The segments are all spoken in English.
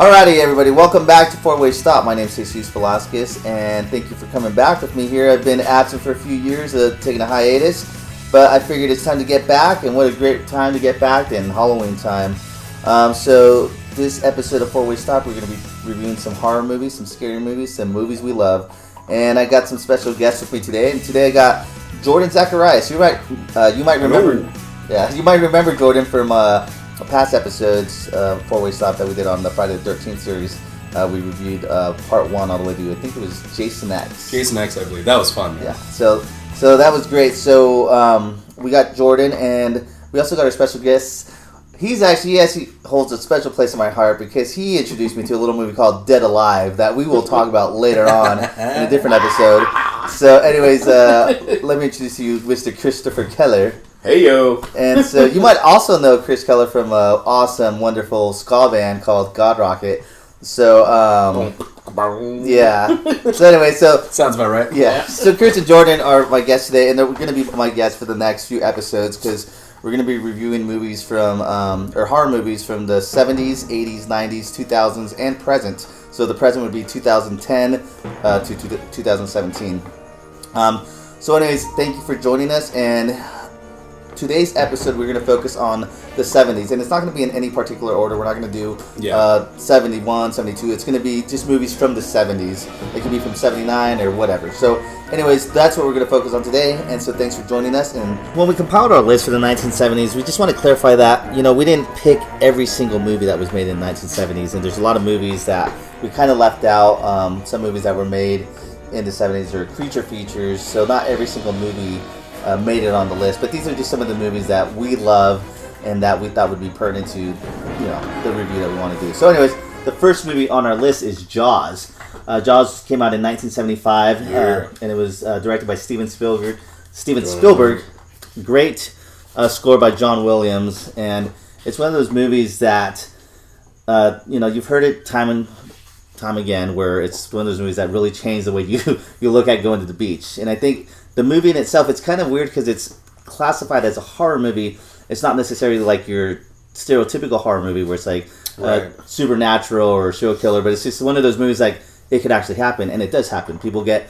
Alrighty, everybody, welcome back to Four-Way Stop. My name is Jesus Velasquez, and thank you for coming back with me here. I've been absent for a few years, taking a hiatus, but I figured it's time to get back, and what a great time to get back in Halloween time. So this episode of Four-Way Stop, we're going to be reviewing some horror movies, some scary movies, some movies we love, and I got some special guests with me today, and today I got Jordan Zacharias. You might remember, you might remember Jordan from past episodes, Four-Way Stop that we did on the Friday the 13th series. We reviewed part 1 all the way to, I think it was Jason X. Jason X, I believe. That was fun. Yeah, so that was great. So we got Jordan, and we also got our special guest. He actually holds a special place in my heart because he introduced me to a little movie called Dead Alive that we will talk about later on in a different episode. So anyways, let me introduce you, Mr. Christopher Keller. Hey, yo. And so you might also know Chris Keller from an awesome, wonderful ska band called God Rocket. So, yeah. So anyway, sounds about right. Yeah. So Chris and Jordan are my guests today, and they're going to be my guests for the next few episodes because we're going to be reviewing movies from, or horror movies from the 70s, 80s, 90s, 2000s, and present. So the present would be 2010 to 2017. So anyways, thank you for joining us, and today's episode, we're going to focus on the 70s, and it's not going to be in any particular order. We're not going to do 71, 72. It's going to be just movies from the 70s. It could be from 79 or whatever. So, anyways, that's what we're going to focus on today, and so thanks for joining us. And when we compiled our list for the 1970s, we just want to clarify that, we didn't pick every single movie that was made in the 1970s, and there's a lot of movies that we kind of left out. Some movies that were made in the 70s are creature features, so not every single movie made it on the list, but these are just some of the movies that we love and that we thought would be pertinent to, the review that we want to do. So, anyways, the first movie on our list is Jaws. Jaws came out in 1975, and it was directed by Steven Spielberg. Great score by John Williams, and it's one of those movies that, you've heard it time and time again, where it's one of those movies that really changed the way you look at going to the beach. And I think the movie in itself, it's kind of weird because it's classified as a horror movie. It's not necessarily like your stereotypical horror movie where it's like supernatural or serial killer, but it's just one of those movies like it could actually happen, and it does happen. People get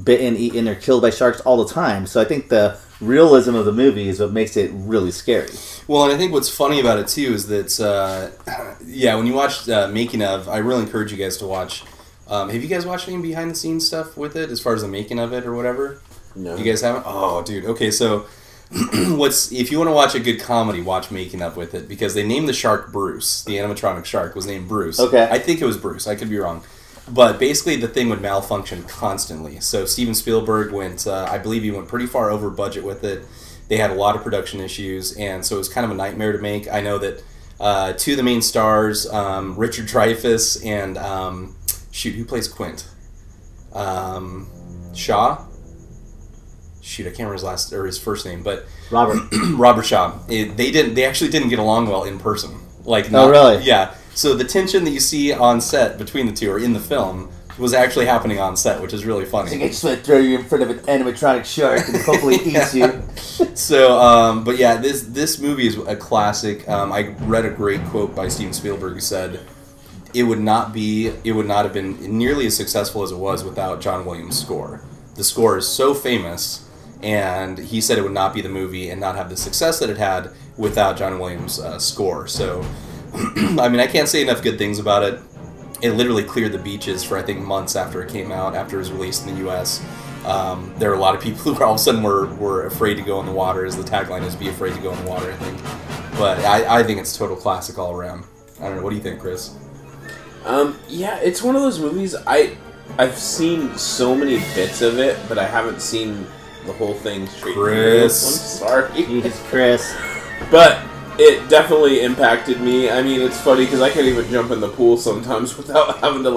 bitten, eaten, or killed by sharks all the time. So I think the realism of the movie is what makes it really scary. Well, and I think what's funny about it too is that, when you watch Making of, I really encourage you guys to watch. Have you guys watched any behind the scenes stuff with it as far as the making of it or whatever? No. You guys haven't? Oh, dude. Okay, so if you want to watch a good comedy, watch Making Up with it, because they named the shark Bruce. The animatronic shark was named Bruce. Okay. I think it was Bruce. I could be wrong. But basically, the thing would malfunction constantly. So Steven Spielberg went, I believe he went pretty far over budget with it. They had a lot of production issues, and so it was kind of a nightmare to make. I know that two of the main stars, Richard Dreyfuss and, who plays Quint? Shaw? I can't remember his first name, but Robert Shaw. They actually didn't get along well in person. Oh, really? Yeah. So the tension that you see on set between the two, or in the film, was actually happening on set, which is really funny. I just want to throw you in front of an animatronic shark and hopefully it eats you. So, but yeah, this movie is a classic. I read a great quote by Steven Spielberg who said, it would not have been nearly as successful as it was without John Williams' score. The score is so famous. And he said it would not be the movie and not have the success that it had without John Williams' score. So, I mean, I can't say enough good things about it. It literally cleared the beaches for, I think, months after it came out, after it was released in the U.S. There were a lot of people who all of a sudden were afraid to go in the water, as the tagline is, be afraid to go in the water, I think. But I think it's a total classic all around. I don't know, what do you think, Chris? Yeah, it's one of those movies, I've seen so many bits of it, but I haven't seen the whole thing straight. Chris. I'm sorry. Jeez, Chris. But it definitely impacted me. I mean, it's funny because I can't even jump in the pool sometimes without having to,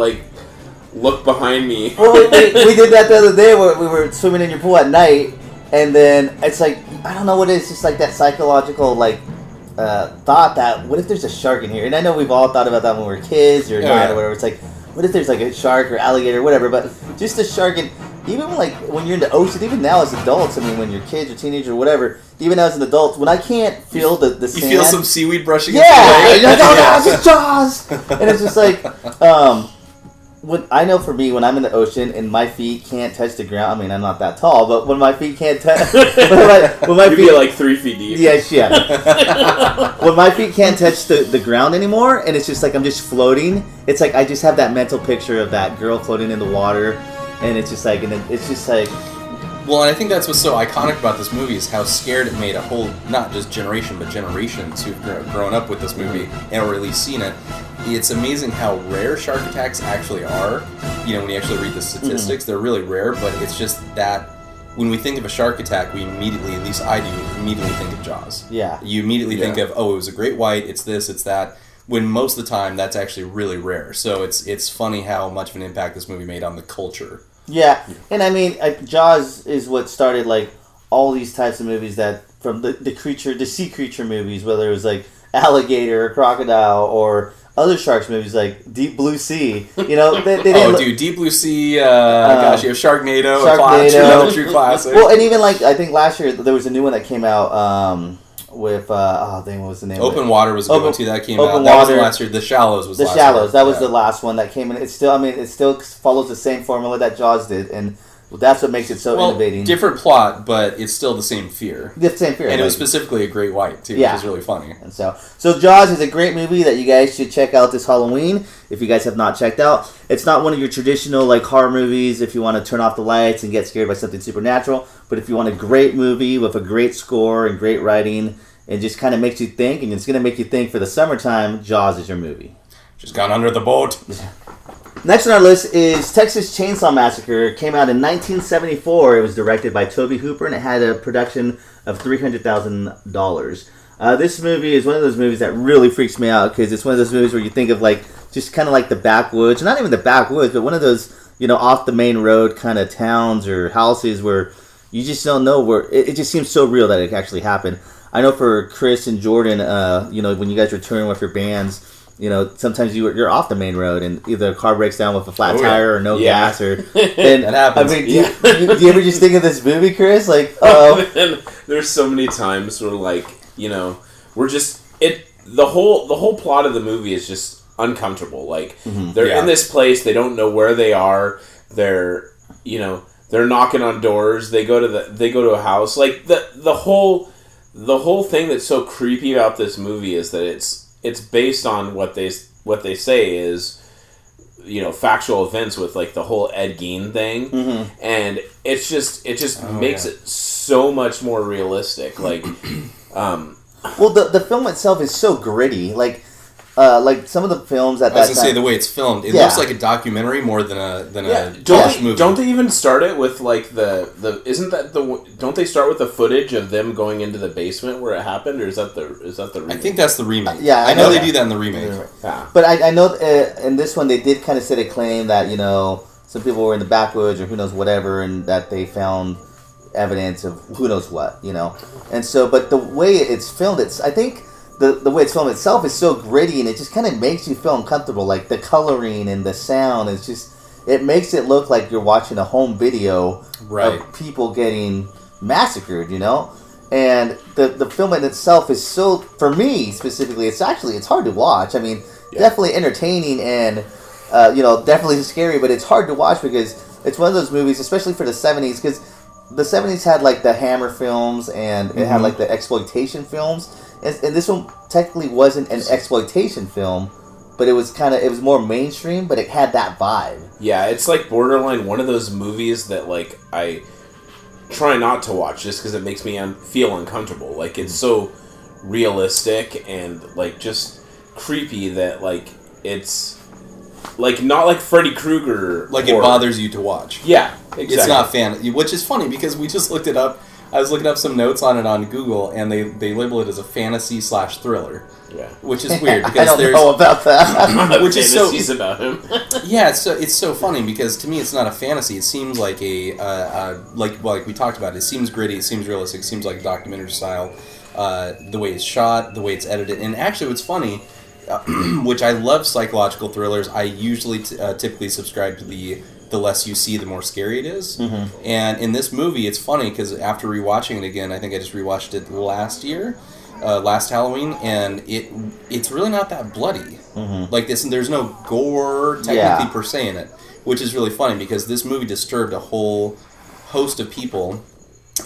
look behind me. Well, we did that the other day where we were swimming in your pool at night, and then it's like, I don't know what it is, just like that psychological, thought that, what if there's a shark in here? And I know we've all thought about that when we were kids or or whatever. It's like, what if there's a shark or alligator or whatever, but just a shark, and even like when you're in the ocean, even now as adults, I mean, when you're kids or teenagers or whatever, even as an adult, when I can't feel the sand, you feel some seaweed brushing. Yeah, you're like, oh no, it's Jaws, and it's just like, when I know for me, when I'm in the ocean and my feet can't touch the ground, I mean, I'm not that tall, but when my feet can't touch, when my You'd feet be like 3 feet deep. Yes, yeah. When my feet can't touch the ground anymore, and it's just like I'm just floating, it's like I just have that mental picture of that girl floating in the water, and it's just like, and it's just like. Well, and I think that's what's so iconic about this movie is how scared it made a whole, not just generation, but generations who've grown up with this movie and or at least seen it. It's amazing how rare shark attacks actually are. You know, when you actually read the statistics, they're really rare, but it's just that when we think of a shark attack, we immediately, at least I do, immediately think of Jaws. Yeah. You immediately think of, oh, it was a great white, it's this, it's that, when most of the time that's actually really rare. So it's funny how much of an impact this movie made on the culture. Yeah, and I mean, Jaws is what started like all these types of movies that from the sea creature movies, whether it was like alligator or crocodile or other sharks movies like Deep Blue Sea. You know, they didn't. Dude, Deep Blue Sea. Gosh, you have Sharknado. Sharknado. A true classic. Well, and even like I think last year there was a new one that came out. With what was the name? Open Water was a good one too. That came out. Open That Water. was last year. The Shallows was The last Shallows. year. That was the last one that came in. It's still, I mean, it still follows the same formula that Jaws did, and that's what makes it so innovating. Different plot, but it's still the same fear. The same fear. And it was specifically a great white too, Yeah. which is really funny. And so Jaws is a great movie that you guys should check out this Halloween if you guys have not checked out. It's not one of your traditional like horror movies if you want to turn off the lights and get scared by something supernatural, but if you want a great movie with a great score and great writing, it just kind of makes you think, and it's going to make you think for the summertime, Jaws is your movie. Just gone under the boat. Next on our list is Texas Chainsaw Massacre. It came out in 1974. It was directed by Tobe Hooper, and it had a production of $300,000. This movie is one of those movies that really freaks me out, because it's one of those movies where you think of like just kind of like the backwoods, not even the backwoods, but one of those, you know, off the main road kind of towns or houses where you just don't know where, it just seems so real that it actually happened. I know for Chris and Jordan, you know, when you guys were touring with your bands, you know, sometimes you're off the main road and either a car breaks down with a flat tire or no gas, or and that happens. I mean, do you ever just think of this movie, Chris? Like, there's so many times where, like, you know, we're just the whole plot of the movie is just uncomfortable. Like, they're in this place, they don't know where they are. They're, you know, they're knocking on doors. They go to a house. Like the whole thing that's so creepy about this movie is that it's based on what they say is, you know, factual events with like the whole Ed Gein thing, and it just makes it so much more realistic. Like, well, the film itself is so gritty. Like some of the films at that time. I was gonna say the way it's filmed, it looks like a documentary more than a movie. Don't they even start it with like the don't they start with the footage of them going into the basement where it happened, or is that the remake? I think that's the remake. Yeah, I know they do that in the remake. Yeah. But I know in this one they did kind of set a claim that, you know, some people were in the backwoods or who knows whatever, and that they found evidence of who knows what, you know. And so, but the way it's filmed, I think the way it's filmed itself is so gritty, and it just kind of makes you feel uncomfortable. Like the coloring and the sound is just, it makes it look like you're watching a home video of people getting massacred, you know. And the film in itself is so, for me specifically, it's hard to watch. I mean, definitely entertaining and you know, definitely scary, but it's hard to watch because it's one of those movies, especially for the 70s, because the 70s had like the Hammer films and it had like the exploitation films. And this one technically wasn't an exploitation film, but it was more mainstream, but it had that vibe. Yeah, it's like borderline one of those movies that like I try not to watch just because it makes me feel uncomfortable. Like, it's so realistic and like just creepy that like it's like not like Freddy Krueger. Like horror. It bothers you to watch. Yeah, exactly. It's not fan, which is funny because we just looked it up. I was looking up some notes on it on Google, and they label it as a fantasy/thriller. Yeah, which is weird because I don't know about that. which is so about him. Yeah, it's so funny because to me it's not a fantasy. It seems like like we talked about. It seems gritty. It seems realistic. It seems like documentary style. The way it's shot, the way it's edited, and actually, what's funny, which I love psychological thrillers. I usually typically subscribe to the the less you see, the more scary it is. Mm-hmm. And in this movie, it's funny because after rewatching it again, I think I just rewatched it last year, last Halloween, and it's really not that bloody. Mm-hmm. Like this, there's no gore technically per se in it, which is really funny because this movie disturbed a whole host of people,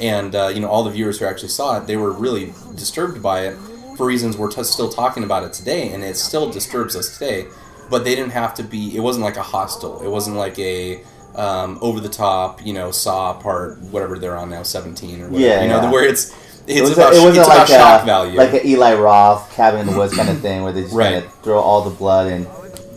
and all the viewers who actually saw it, they were really disturbed by it for reasons we're still talking about it today, and it still disturbs us today. But they didn't have to be. It wasn't like a Hostel. It wasn't like a over the top, Saw part whatever they're on now, 17 or whatever. Where it's about shock value, like an Eli Roth Cabin in the Woods kind of thing, where they just kind of throw all the blood and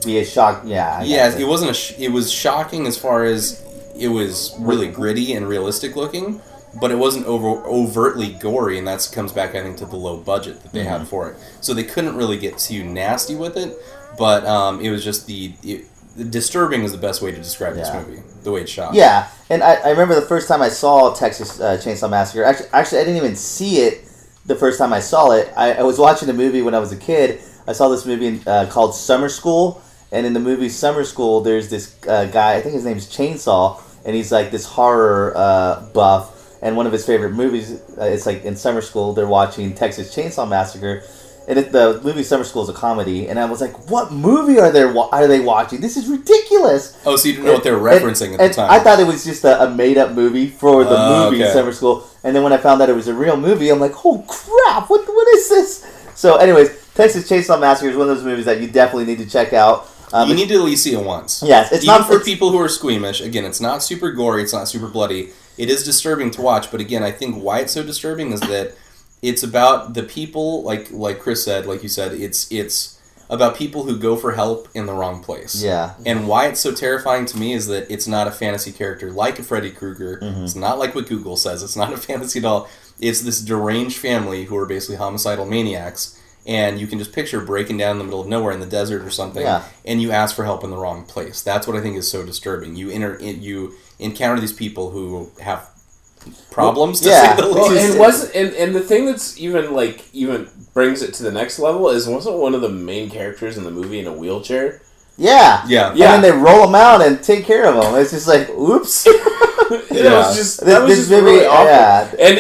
be a shock. It wasn't it was shocking as far as it was really gritty and realistic looking, but it wasn't overtly gory, and that comes back, I think, to the low budget that they had for it. So they couldn't really get too nasty with it, but it was just disturbing is the best way to describe this movie, the way it's shot. Yeah, and I remember the first time I saw Texas Chainsaw Massacre, actually I didn't even see it the first time I saw it. I was watching a movie when I was a kid. I saw this movie called Summer School, and in the movie Summer School, there's this guy, I think his name's Chainsaw, and he's like this horror buff, and one of his favorite movies, it's like in summer school, they're watching Texas Chainsaw Massacre, and the movie Summer School is a comedy, and I was like, what movie are they watching? This is ridiculous! Oh, so you didn't know what they were referencing at the time. I thought it was just a made-up movie for the movie Summer School, and then when I found out it was a real movie, I'm like, oh crap, what is this? So anyways, Texas Chainsaw Massacre is one of those movies that you definitely need to check out. You need to at least see it once. Yes, it's Even not for people who are squeamish. Again, it's not super gory, it's not super bloody. It is disturbing to watch, but again, I think why it's so disturbing is that it's about the people, like Chris said, like you said, it's about people who go for help in the wrong place. Yeah. And why it's so terrifying to me is that it's not a fantasy character like a Freddy Krueger. Mm-hmm. It's not like what Google says. It's not a fantasy doll. It's this deranged family who are basically homicidal maniacs. And you can just picture breaking down in the middle of nowhere in the desert or something, and you ask for help in the wrong place. That's what I think is so disturbing. You encounter these people who have problems, to say the least. And the thing that's even brings it to the next level is, wasn't one of the main characters in the movie in a wheelchair? Yeah. And then they roll them out and take care of them. It's just like, oops. That was just really awful. Yeah. And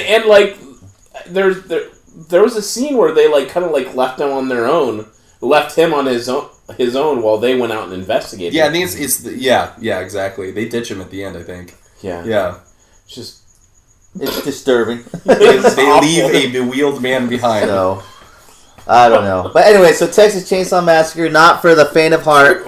there was a scene where they left him on their own, left him on his own while they went out and investigated. Yeah, I think it's exactly. They ditch him at the end, I think. Yeah. It's disturbing. They leave a bewheeled man behind. So, I don't know. But anyway, so Texas Chainsaw Massacre, not for the faint of heart,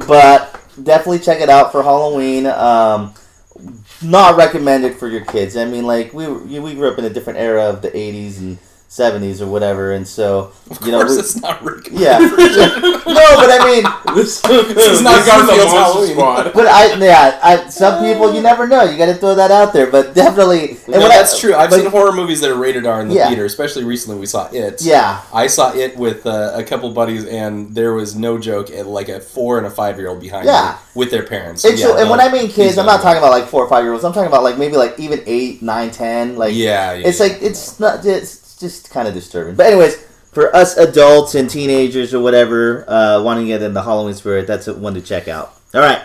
but definitely check it out for Halloween. Not recommended for your kids. I mean, we grew up in a different era of the 80s and 70s or whatever, and so of course it's not recommended. Yeah. No, but I mean, this is not Garfield's Halloween. But some people, you never know. You got to throw that out there, but definitely. That's true. I've seen horror movies that are rated R in the theater, especially recently. We saw It. Yeah. I saw It with a couple buddies, and there was no joke at a 4 and a 5-year-old behind me with their parents. And when I mean kids, I'm not talking about 4 or 5-year-olds. I'm talking about maybe even 8, 9, 10. It's not. It's just kind of disturbing. But anyways, for us adults and teenagers or whatever wanting to get in the Halloween spirit, that's one to check out. All right.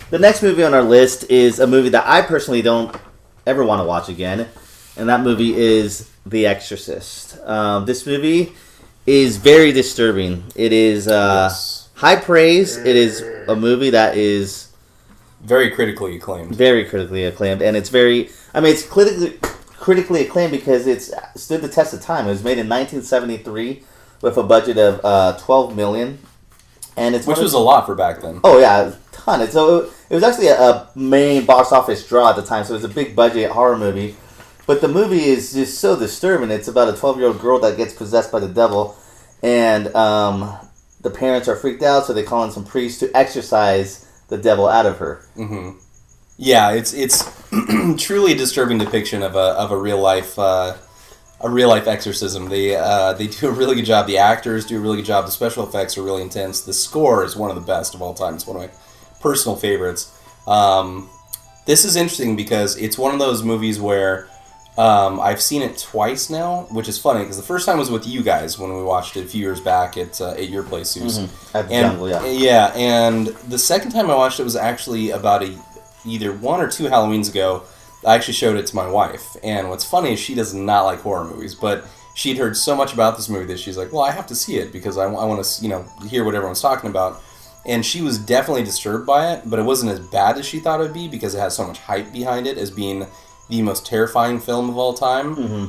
The next movie on our list is a movie that I personally don't ever want to watch again, and that movie is The Exorcist. This movie is very disturbing. It is high praise. It is a movie that is very critically acclaimed. Very critically acclaimed, and it's very... I mean, it's critically acclaimed because it's stood the test of time. It was made in 1973 with a budget of $12 million, and which was a lot for back then. Oh yeah, a ton. So it was actually a main box office draw at the time. So it was a big budget horror movie, but the movie is just so disturbing. It's about a 12-year-old girl that gets possessed by the devil, and the parents are freaked out, so they call in some priests to exorcise the devil out of her. Mm-hmm. Yeah, it's truly a disturbing depiction of a real life exorcism. They do a really good job. The actors do a really good job. The special effects are really intense. The score is one of the best of all time. It's one of my personal favorites. This is interesting because it's one of those movies where I've seen it twice now, which is funny because the first time was with you guys when we watched it a few years back at your place, Zeus. Mm-hmm. At the Jungle, yeah, and the second time I watched it was actually about either 1 or 2 Halloweens ago, I actually showed it to my wife. And what's funny is she does not like horror movies, but she'd heard so much about this movie that she's like, well, I have to see it because I want to, hear what everyone's talking about. And she was definitely disturbed by it, but it wasn't as bad as she thought it would be because it has so much hype behind it as being the most terrifying film of all time. Mm-hmm.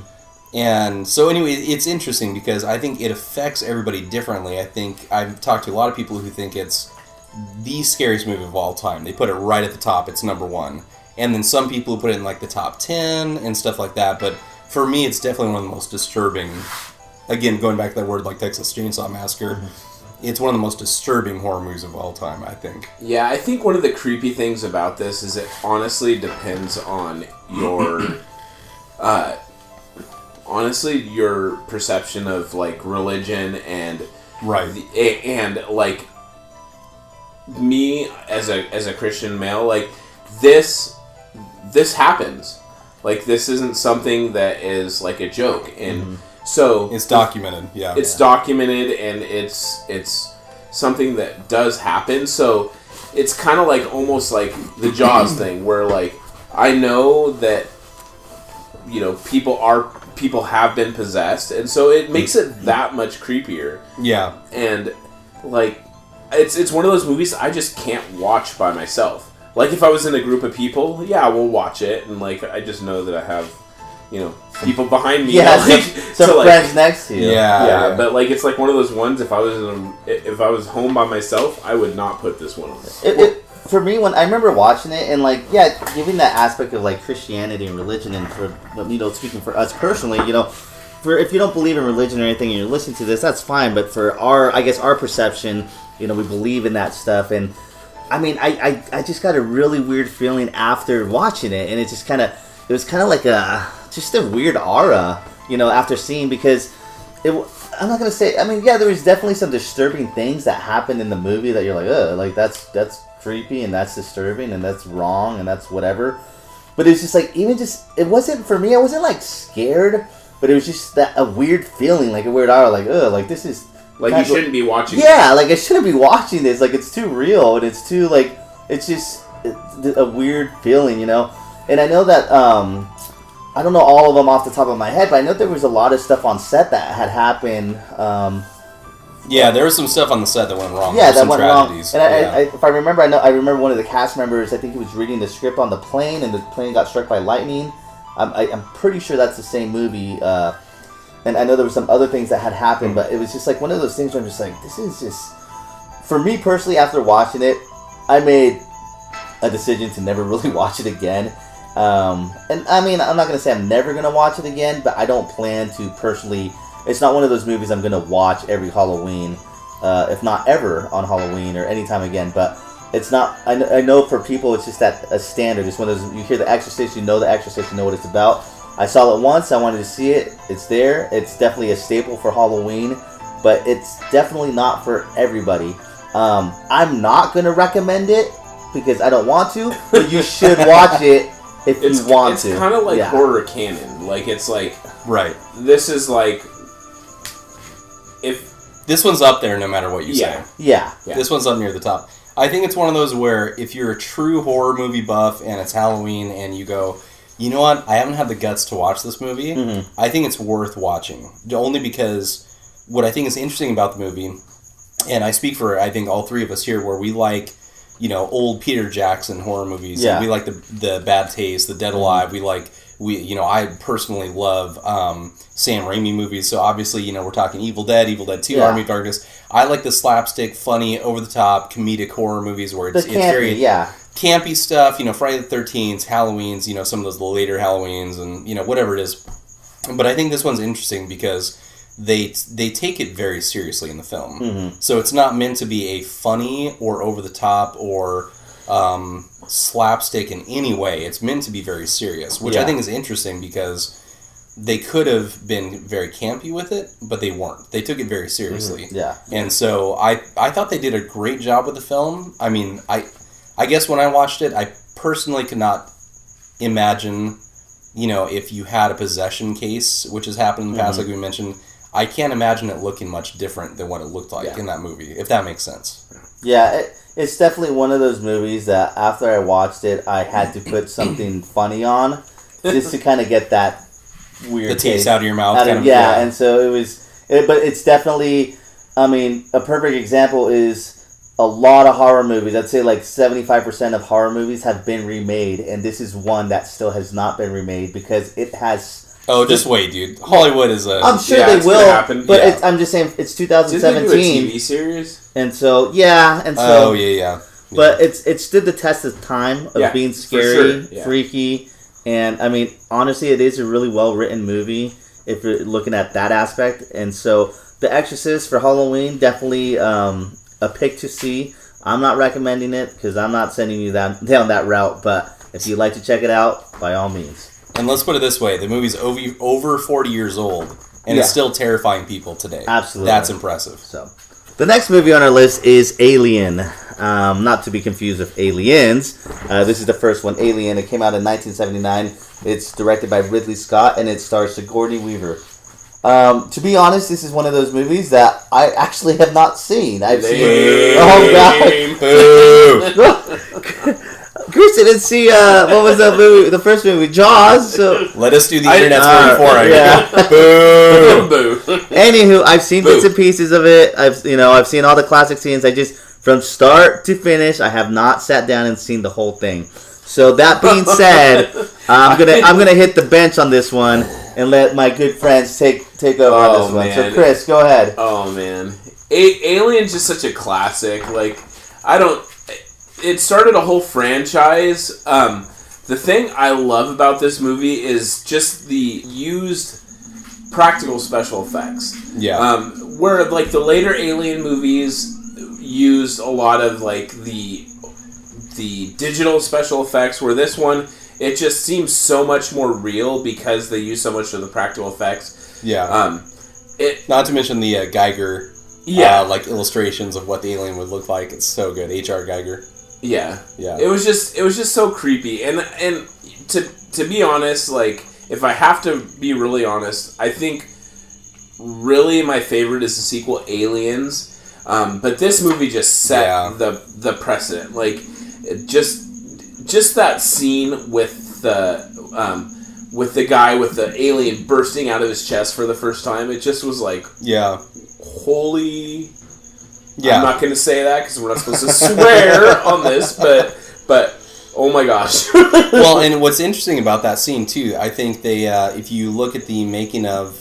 And so anyway, it's interesting because I think it affects everybody differently. I think I've talked to a lot of people who think it's the scariest movie of all time. They put it right at the top. It's number 1. And then some people put it in like the top 10 and stuff like that. But for me, it's definitely one of the most disturbing. Again, going back to that word like Texas Chainsaw Massacre, mm-hmm. It's one of the most disturbing horror movies of all time, I think. Yeah, I think one of the creepy things about this is it honestly depends on your... honestly, your perception of, like, religion and... Right. And, like, me as a Christian male, like, this happens. Like, this isn't something that is, like, a joke. And mm-hmm. so... It's documented, yeah. It's documented, and it's something that does happen. So, it's kind of like, almost like the Jaws thing, where, like, I know that, people have been possessed, and so it makes it that much creepier. Yeah. And, like, it's one of those movies I just can't watch by myself. Like, if I was in a group of people, yeah, we'll watch it, and, like, I just know that I have, people behind me. Yeah, like, some friends next to you. Yeah, but, like, it's like one of those ones, if I was home by myself, I would not put this one on. For me, when I remember watching it, and, like, yeah, giving that aspect of, like, Christianity and religion, and for, speaking for us personally, for if you don't believe in religion or anything and you're listening to this, that's fine, but for our perception, we believe in that stuff, and I mean, I just got a really weird feeling after watching it, and it was kind of like just a weird aura, after seeing, because I'm not going to say, I mean, yeah, there was definitely some disturbing things that happened in the movie that you're like, ugh, like, that's creepy, and that's disturbing, and that's wrong, and that's whatever, but it's just like, it wasn't, for me, I wasn't, like, scared, but it was just a weird feeling, like a weird aura, like, ugh, like, this is... Like, you shouldn't be watching Yeah, like, I shouldn't be watching this. Like, it's too real, and it's too, like, it's just a weird feeling, And I know that, I don't know all of them off the top of my head, but I know there was a lot of stuff on set that had happened. Yeah, there was some stuff on the set that went wrong. Yeah, that went tragedies. Wrong. And I, if I remember, I remember one of the cast members, I think he was reading the script on the plane, and the plane got struck by lightning. I'm pretty sure that's the same movie, and I know there were some other things that had happened, but it was just like one of those things where I'm just like, this is just... For me personally, after watching it, I made a decision to never really watch it again. And I mean, I'm not going to say I'm never going to watch it again, but I don't plan to personally... It's not one of those movies I'm going to watch every Halloween, if not ever on Halloween or anytime again, but it's not... I know for people, it's just a standard. It's one of those... You hear The Exorcist, you know The Exorcist, you know what it's about. I saw it once, I wanted to see it, it's there, it's definitely a staple for Halloween, but it's definitely not for everybody. I'm not going to recommend it, because I don't want to, but you should watch it if you want to. It's kind of like horror canon, like, it's like... Right. This is like... If... This one's up there no matter what you say. Yeah. This one's up near the top. I think it's one of those where, if you're a true horror movie buff, and it's Halloween, and you go... You know what? I haven't had the guts to watch this movie. Mm-hmm. I think it's worth watching. Only because what I think is interesting about the movie, and I speak for, I think, all three of us here, where we like, old Peter Jackson horror movies. Yeah. We like the Bad Taste, the Dead Alive. Mm-hmm. I personally love Sam Raimi movies. So obviously, we're talking Evil Dead 2, Army of Darkness. I like the slapstick, funny, over-the-top, comedic horror movies where it's very... campy stuff, Friday the 13th, Halloween's, some of those later Halloweens, and, whatever it is. But I think this one's interesting because they take it very seriously in the film. Mm-hmm. So it's not meant to be a funny or over-the-top or slapstick in any way. It's meant to be very serious, which I think is interesting because they could have been very campy with it, but they weren't. They took it very seriously. Mm-hmm. Yeah. And so I thought they did a great job with the film. I mean, I guess when I watched it, I personally could not imagine, if you had a possession case, which has happened in the past, like we mentioned, I can't imagine it looking much different than what it looked like in that movie, if that makes sense. Yeah, It's definitely one of those movies that after I watched it, I had to put something funny on just to kind of get that weird the taste out of your mouth. And so it was, but it's definitely, I mean, a perfect example is a lot of horror movies. I'd say like 75% of horror movies have been remade, and this is one that still has not been remade because it has. Oh, just wait, dude. Hollywood is a... I'm sure they will, but I'm just saying, it's 2017. Did they do a TV series? And so, yeah. Oh, yeah. But it stood the test of time of being scary, freaky, and, I mean, honestly, it is a really well-written movie if you're looking at that aspect. And so, The Exorcist for Halloween, definitely a pick to see. I'm not recommending it because I'm not sending you down that route, but if you'd like to check it out, by all means. And let's put it this way, the movie's over 40 years old, and it's still terrifying people today. Absolutely. That's impressive. So, the next movie on our list is Alien. Not to be confused with Aliens. This is the first one, Alien. It came out in 1979. It's directed by Ridley Scott, and it stars Sigourney Weaver. To be honest, this is one of those movies that I actually have not seen. I've seen... Oh, God. Chris didn't see, what was that movie? The first movie, Jaws. So let us do the internet's movie for it. Yeah. Boo. Anywho, I've seen bits and pieces of it. I've seen all the classic scenes. I just, from start to finish, I have not sat down and seen the whole thing. So that being said, I'm gonna hit the bench on this one and let my good friends take over on this one. So Chris, go ahead. Oh man, Alien's just such a classic. Like, it started a whole franchise. The thing I love about this movie is just the used practical special effects. Yeah. Where like the later Alien movies used a lot of like the digital special effects, where this one, it just seems so much more real because they use so much of the practical effects. Yeah. Not to mention the Geiger like illustrations of what the alien would look like. It's so good. H.R. Geiger. Yeah. It was just so creepy, and to be honest, like if I have to be really honest, I think really my favorite is the sequel Aliens, but this movie just set the precedent. Like just that scene with the guy with the alien bursting out of his chest for the first time. It just was like holy. Yeah. I'm not going to say that because we're not supposed to swear on this, but oh my gosh. Well, and what's interesting about that scene too, I think they, if you look at the making of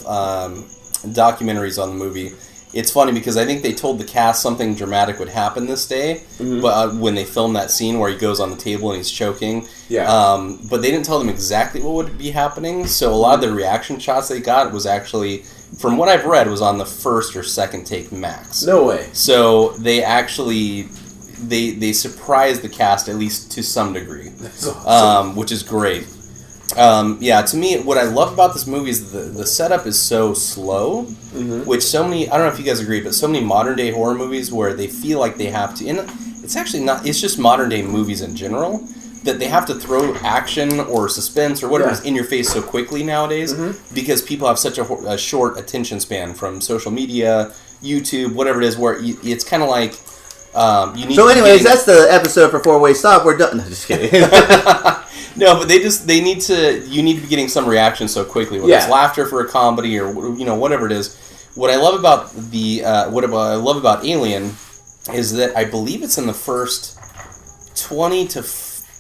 documentaries on the movie, it's funny because I think they told the cast something dramatic would happen this day, but when they filmed that scene where he goes on the table and he's choking, but they didn't tell them exactly what would be happening. So a lot of the reaction shots they got was actually, from what I've read, was on the first or second take max. No way. So they actually they surprised the cast at least to some degree. That's awesome. Which is great. To me, what I love about this movie is the setup is so slow, which so many, I don't know if you guys agree, but so many modern day horror movies where they feel like they have to, and it's actually not, it's just modern day movies in general, that they have to throw action or suspense or whatever is in your face so quickly nowadays, because people have such a short attention span from social media, YouTube, whatever it is, where it's kind of like, you need. So anyways, that's the episode for 4-Way Stop. We're done. No, just kidding. No, but you need to be getting some reaction so quickly, whether it's laughter for a comedy or whatever it is. What I love about I love about Alien is that I believe it's in the first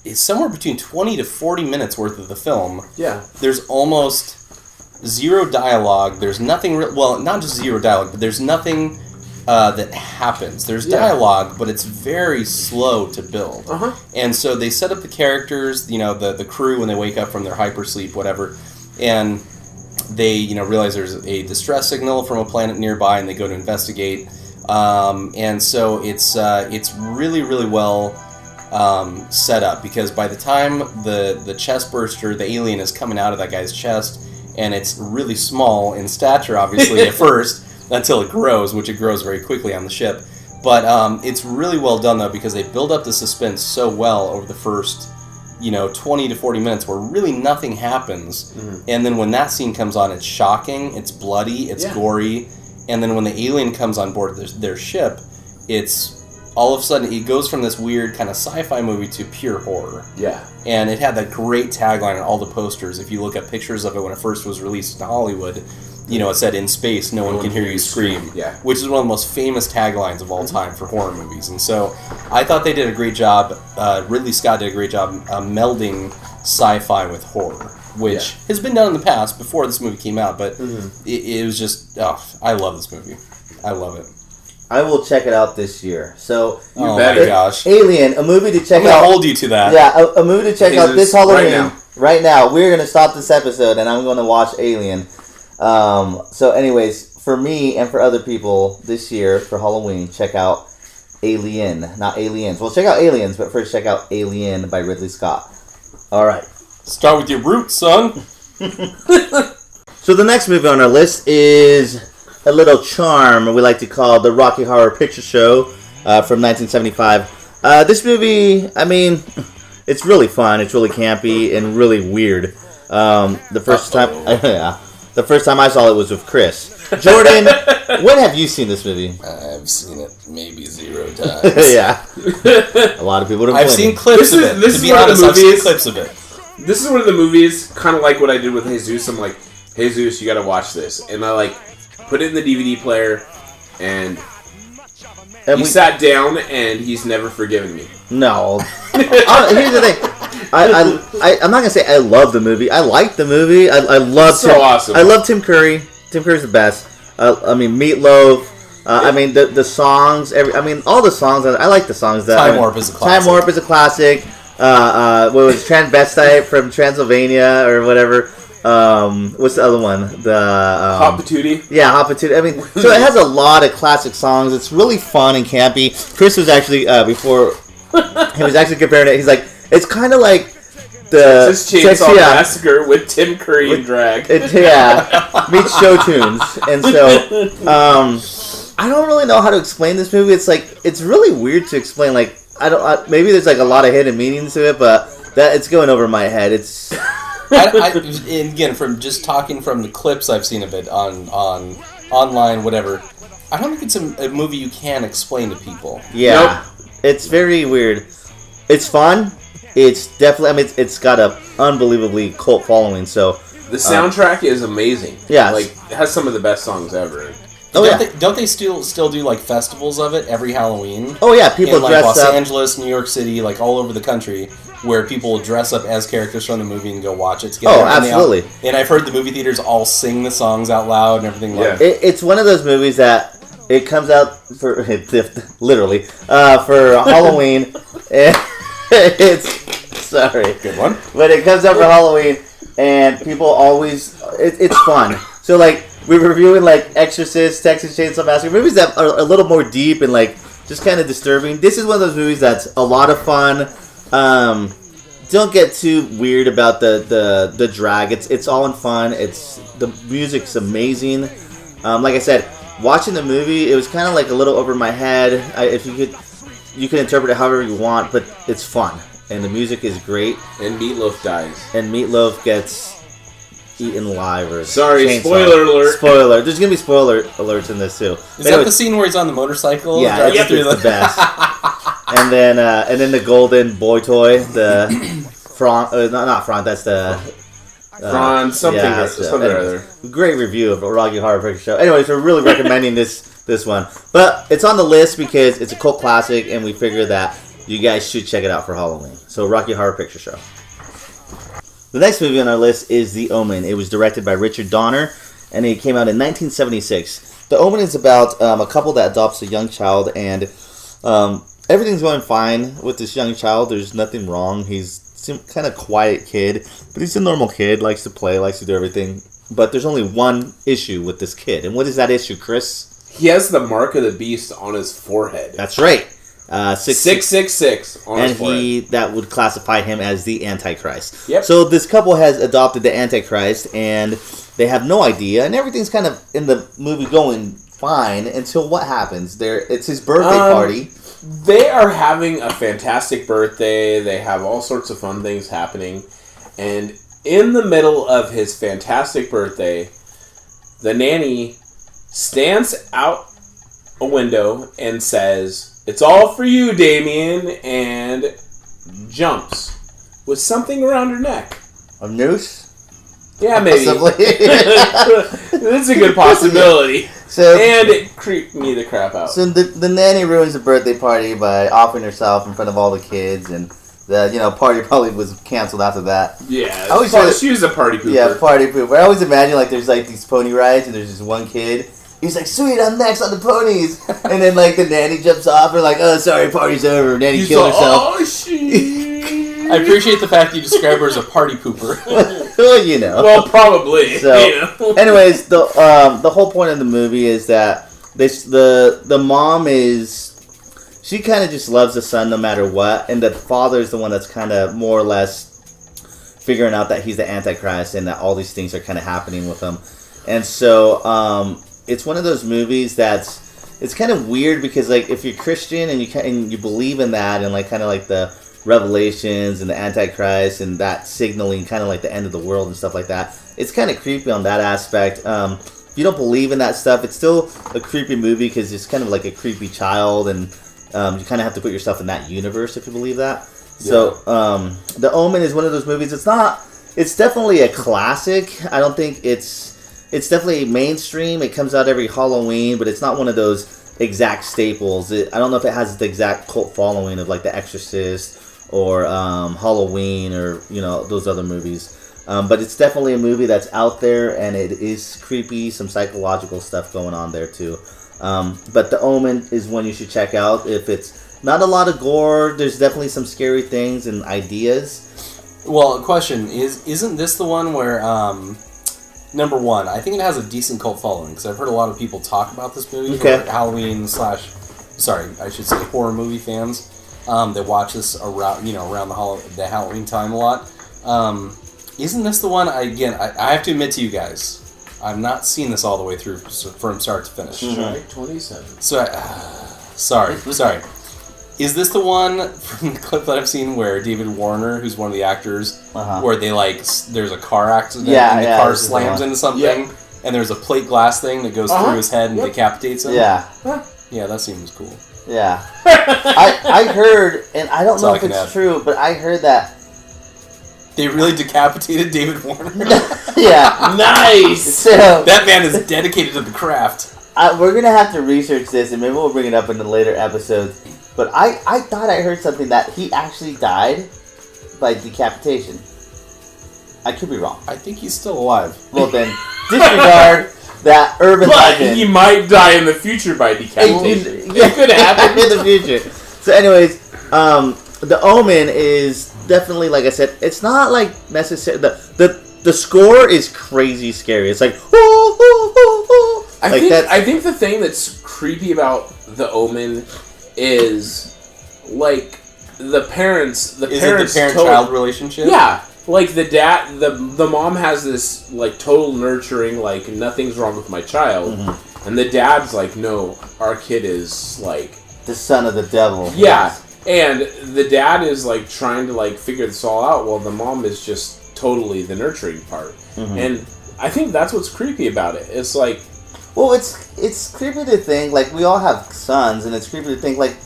it's somewhere between 20 to 40 minutes worth of the film. Yeah. There's almost zero dialogue. There's nothing not just zero dialogue, but there's nothing that happens. There's dialogue, but it's very slow to build. And so they set up the characters, the crew when they wake up from their hypersleep, whatever, and they realize there's a distress signal from a planet nearby, and they go to investigate. And so it's really, really well set up, because by the time the chest burster, the alien, is coming out of that guy's chest, and it's really small in stature, obviously, at first, until it grows, which it grows very quickly on the ship. But it's really well done, though, because they build up the suspense so well over the first 20 to 40 minutes where really nothing happens. And then when that scene comes on, it's shocking, it's bloody, it's gory. And then when the alien comes on board their ship, it's all of a sudden it goes from this weird kind of sci-fi movie to pure horror. Yeah. And it had that great tagline on all the posters. If you look at pictures of it when it first was released in Hollywood, it said, "In space, no one can hear you scream." Yeah. Which is one of the most famous taglines of all time for horror movies. And so I thought they did a great job. Ridley Scott did a great job melding sci-fi with horror, which has been done in the past before this movie came out. But it was just, I love this movie. I love it. I will check it out this year. So, oh my gosh. Alien, a movie to check out. I'm going to hold you to that. Yeah, a movie to check out this Halloween. Right now. We're going to stop this episode and I'm going to watch Alien. So anyways, for me and for other people this year for Halloween, check out Alien, not Aliens. Well, check out Aliens, but first check out Alien by Ridley Scott. All right. Start with your roots, son. So the next movie on our list is a little charm we like to call the Rocky Horror Picture Show from 1975. This movie, I mean, it's really fun. It's really campy and really weird. The first time I saw it was with Chris. Jordan, when have you seen this movie? I've seen it maybe 0 times. Yeah. A lot of people don't I've seen clips of it. To be honest, I've seen clips of it. This is one of the movies, kind of like what I did with Jesus. I'm like, Jesus, you gotta watch this. And I put it in the DVD player, and he sat down, and he's never forgiven me. No. Here's the thing. I'm not gonna say I love the movie. I like the movie. I love awesome. I love Tim Curry. Tim Curry's the best. I mean, Meatloaf. I mean, the songs. All the songs. I like the songs. Time Warp is a classic. Time Warp is a classic. What was Transvestite from Transylvania or whatever. What's the other one? The Hot Patootie. Yeah, Hot Patootie. I mean, so it has a lot of classic songs. It's really fun and campy. Chris was actually before he was actually comparing it. He's like, it's kind of like the Texas Chainsaw Massacre with Tim Curry in drag. Meets show tunes, and so I don't really know how to explain this movie. It's really weird to explain. Maybe there's a lot of hidden meanings to it, but that it's going over my head. It's. And again, from just talking from the clips I've seen of it on online, whatever, I don't think it's a movie you can explain to people. Yeah, It's very weird. It's fun. It's definitely. It's got a unbelievably cult following. So the soundtrack is amazing. Yeah, it has some of the best songs ever. Don't they still do festivals of it every Halloween? Oh yeah, people in dress Los up. Angeles, New York City, all over the country, where people will dress up as characters from the movie and go watch it together. Oh, absolutely. And I've heard the movie theaters all sing the songs out loud and everything like that. It's one of those movies that it comes out for literally for Halloween. It's sorry, good one. But it comes out for Halloween, and people always it's fun. So we're reviewing Exorcist, Texas Chainsaw Massacre, movies that are a little more deep and just kind of disturbing. This is one of those movies that's a lot of fun. Don't get too weird about the drag. It's all in fun. The music's amazing. Like I said, watching the movie, it was kind of a little over my head. If you can interpret it however you want, but it's fun and the music is great. And Meatloaf dies. And Meatloaf gets eaten live or sorry, spoiler alert. Spoiler. There's gonna be spoiler alerts in this too. Is that the scene where he's on the motorcycle? Yeah, it's the best. And then the golden boy toy, the Franz, not Franz. That's the Franz something. Yeah, something or other. Great review of a Rocky Horror Picture Show. Anyways, we're really recommending this one, but it's on the list because it's a cult classic, and we figure that you guys should check it out for Halloween. So, Rocky Horror Picture Show. The next movie on our list is The Omen. It was directed by Richard Donner, and it came out in 1976. The Omen is about a couple that adopts a young child, and everything's going fine with this young child. There's nothing wrong. He's kind of quiet kid, but he's a normal kid, likes to play, likes to do everything. But there's only one issue with this kid. And what is that issue, Chris? He has the mark of the beast on his forehead. That's right. 666 on his forehead. That would classify him as the Antichrist. Yep. So this couple has adopted the Antichrist, and they have no idea, and everything's kind of in the movie going fine until what happens? It's his birthday party. They are having a fantastic birthday. They have all sorts of fun things happening. And in the middle of his fantastic birthday, the nanny stands out a window and says, It's all for you, Damien, and jumps with something around her neck. A noose? Yeah, maybe. Possibly. That's a good possibility. And it creeped me the crap out. So the nanny ruins the birthday party by offering herself in front of all the kids, and the party probably was canceled after that. Yeah, she was a party pooper. Yeah, party pooper. I always imagine like there's like these pony rides, and there's this one kid. He's like, sweet, I'm next on the ponies. And then like the nanny jumps off and like, oh, sorry, party's over. Nanny killed herself. Oh, shit. I appreciate the fact you describe her as a party pooper. Well, Well, probably. So, anyways, the whole point of the movie is that the mom she kind of just loves the son no matter what, and the father is the one that's kind of more or less figuring out that he's the Antichrist and that all these things are kind of happening with him. And so it's one of those movies it's kind of weird because like if you're Christian and you believe in that and like kind of like the Revelations and the Antichrist and that signaling kind of like the end of the world and stuff like that, it's kind of creepy on that aspect. If you don't believe in that stuff, it's still a creepy movie because it's kind of like a creepy child, and you kind of have to put yourself in that universe if you believe that. Yeah. So The Omen is one of those movies. It's definitely a classic. I don't think it's definitely mainstream. It comes out every Halloween, but it's not one of those exact staples. I don't know if it has the exact cult following of like The Exorcist or Halloween or those other movies. But it's definitely a movie that's out there, and it is creepy. Some psychological stuff going on there too. But The Omen is one you should check out. If it's not a lot of gore, there's definitely some scary things and ideas. Well, question isn't this the one where number one, I think it has a decent cult following because I've heard a lot of people talk about this movie. Okay. Halloween I should say horror movie fans that watch this around the Halloween time a lot. Isn't this the one? I have to admit to you guys, I've not seen this all the way through from start to finish. Strike 27. So, sorry. Is this the one from the clip that I've seen where David Warner, who's one of the actors, where they there's a car accident and the car slams into something, and there's a plate glass thing that goes through his head and decapitates him? Yeah. Yeah, that seems cool. Yeah. I heard, and I don't know if it's true, but I heard that they really decapitated David Warner. Yeah. Nice! So, that man is dedicated to the craft. We're going to have to research this, and maybe we'll bring it up in the later episodes. But I thought I heard something that he actually died by decapitation. I could be wrong. I think he's still alive. Well, then, disregard that urban legend. He might die in the future by decapitation. Yeah. It could happen. In the future. So anyways, The Omen is definitely, like I said, it's not like necessary. The score is crazy scary. It's like, I think the thing that's creepy about The Omen is like the parents. Is it the parent-child relationship? Yeah, like the dad, the mom has this like total nurturing, like nothing's wrong with my child, and the dad's like, no, our kid is like the son of the devil. Yeah, and the dad is like trying to like figure this all out. Well, the mom is just totally the nurturing part, and I think that's what's creepy about it. It's like. Well, it's creepy to think, like, we all have sons, and it's creepy to think, like,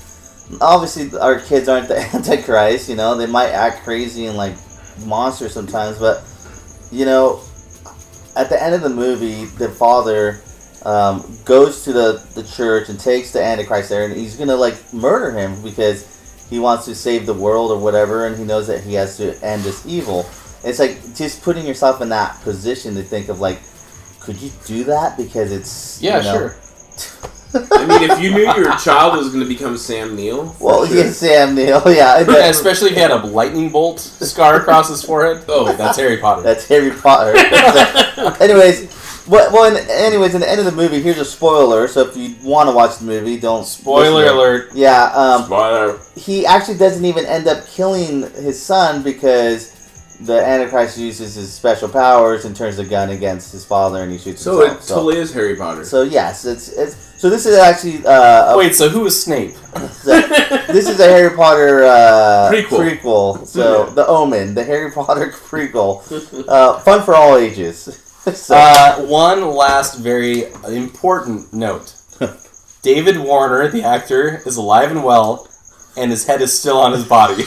obviously our kids aren't the Antichrist, they might act crazy and, like, monsters sometimes, but, at the end of the movie, the father goes to the church and takes the Antichrist there, and he's gonna, like, murder him because he wants to save the world or whatever, and he knows that he has to end this evil. It's like, just putting yourself in that position to think of, like, could you do that? Because it's... Yeah, sure. I mean, if you knew your child was going to become Sam Neill... Well, sure. Yeah, Sam Neill, yeah. Especially if he had a lightning bolt scar across his forehead. Oh, that's Harry Potter. That's Harry Potter. Anyways, in the end of the movie, here's a spoiler, so if you want to watch the movie, don't... Spoiler alert. Yeah, Spoiler. He actually doesn't even end up killing his son because... the Antichrist uses his special powers and turns the gun against his father, and he shoots himself. So it totally is Harry Potter. So yes, so this is actually wait. So who is Snape? This is a Harry Potter prequel. So Yeah. The Omen, the Harry Potter prequel, fun for all ages. One last very important note: David Warner, the actor, is alive and well, and his head is still on his body.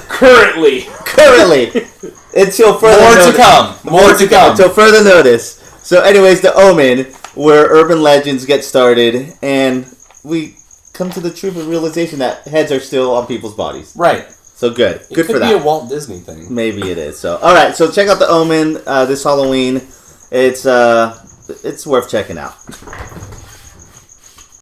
Currently. Until further More to come. Until further notice. So anyways, The Omen, where urban legends get started, and we come to the truth and realization that heads are still on people's bodies. Right. So good. Good for that. It could be a Walt Disney thing. Maybe it is. So alright, so check out The Omen this Halloween. It's worth checking out.